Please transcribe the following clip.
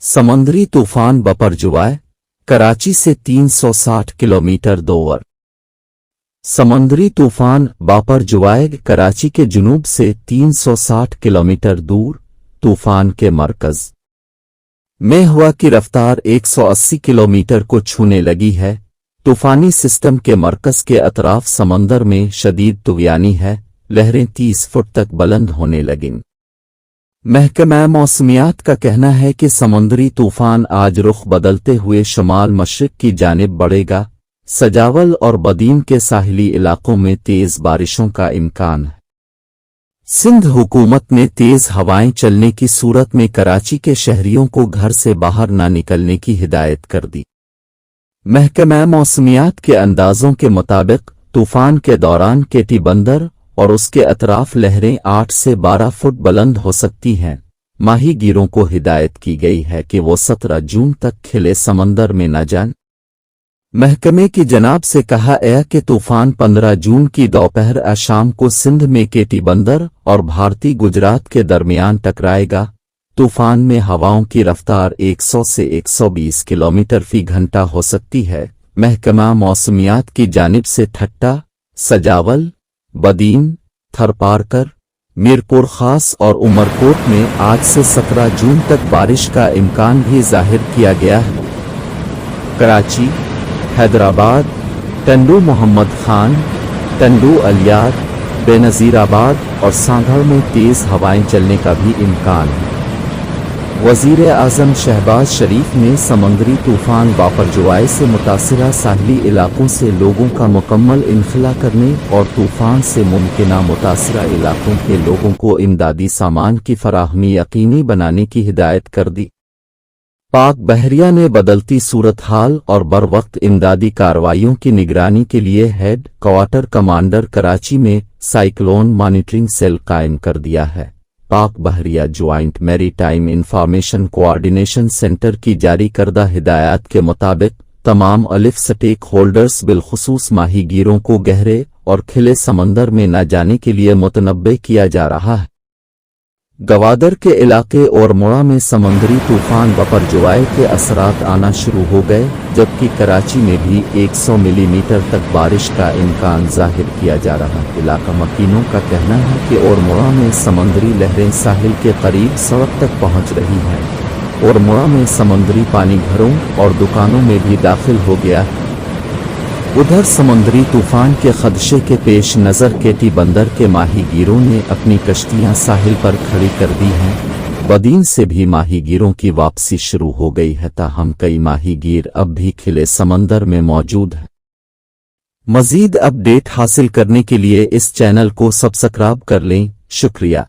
समुद्री तूफान बपरजुवाय कराची से 360 किलोमीटर दूर। समुद्री तूफान बपरजुवाय कराची के जुनूब से 360 किलोमीटर दूर तूफान के मरकज में हवा की रफ्तार 180 किलोमीटर को छूने लगी है। तूफानी सिस्टम के मरकज के अतराफ समंदर में शदीद तूफानी है, लहरें 30 फुट तक बुलंद होने लगीं। महकमा मौसमियात का कहना है कि समुद्री तूफान आज रुख बदलते हुए शुमाल मशरिक की जानिब बढ़ेगा। सजावल और बदीन के साहिली इलाकों में तेज बारिशों का इम्कान है। सिंध हुकूमत ने तेज हवाएं चलने की सूरत में कराची के शहरियों को घर से बाहर न निकलने की हिदायत कर दी। महकमा मौसमियात के अंदाजों के मुताबिक तूफान के दौरान केटी बंदर और उसके अतराफ लहरें 8 से 12 फुट बुलंद हो सकती हैं। माहीगीरों को हिदायत की गई है कि वो 17 जून तक खिले समंदर में न जाएं। महकमे की जनाब से कहा गया कि तूफान 15 जून की दोपहर शाम को सिंध में केटी बंदर और भारतीय गुजरात के दरमियान टकराएगा। तूफान में हवाओं की रफ्तार 100 से 120 किलोमीटर फी घंटा हो सकती है। महकमा मौसमियात की जानिब से ठट्टा, सजावल, बदीन, थरपारकर, मीरपुर खास और उमरकोट में आज से 17 जून तक बारिश का इम्कान भी जाहिर किया गया है। कराची, हैदराबाद, टंडू मोहम्मद खान, टंडू अलियार, बेनज़ीराबाद और सांगड़ में तेज हवाएं चलने का भी इम्कान है। वज़ीर आज़म शहबाज शरीफ ने समुद्री तूफान बपरजुवाय से मुतासिरा साहली इलाकों से लोगों का मुकम्मल इनखला करने और तूफान से मुमकिना मुतासिरा इलाकों के लोगों को इमदादी सामान की फराहमी यकीनी बनाने की हिदायत कर दी। पाक बहरिया ने बदलती सूरत हाल और बरवक्त इमदादी कार्रवाइयों की निगरानी के लिए हेड क्वार्टर कमांडर कराची में साइक्लोन मॉनिटरिंग सेल कायम कर दिया है। पाक बहरिया joint maritime information coordination centre की जारी करदा हिदायत के मुताबिक तमाम अलिफ स्टेक होल्डर्स बिलखुसूस माहीगीरों को गहरे और खिले समंदर में न जाने के लिए मुतनब्बे किया जा रहा है। गवादर के इलाके और मोड़ा में समुद्री तूफान बपरजुवाय के असरात आना शुरू हो गए, जबकि कराची में भी 100 मिलीमीटर तक बारिश का इम्कान जाहिर किया जा रहा है। इलाका मकीनों का कहना है कि और मोड़ा में समुद्री लहरें साहिल के करीब सड़क तक पहुंच रही हैं और मोड़ा में समुद्री पानी घरों और दुकानों में भी दाखिल हो गया है। उधर समुद्री तूफान के खदशे के पेश नज़र केटी बंदर के माहीगीरों ने अपनी कश्तियां साहिल पर खड़ी कर दी हैं। बदीन से भी माहीगीरों की वापसी शुरू हो गई है, ताहम कई माहीगीर अब भी खिले समंदर में मौजूद हैं। मज़ीद अपडेट हासिल करने के लिए इस चैनल को सब्सक्राइब कर लें। शुक्रिया।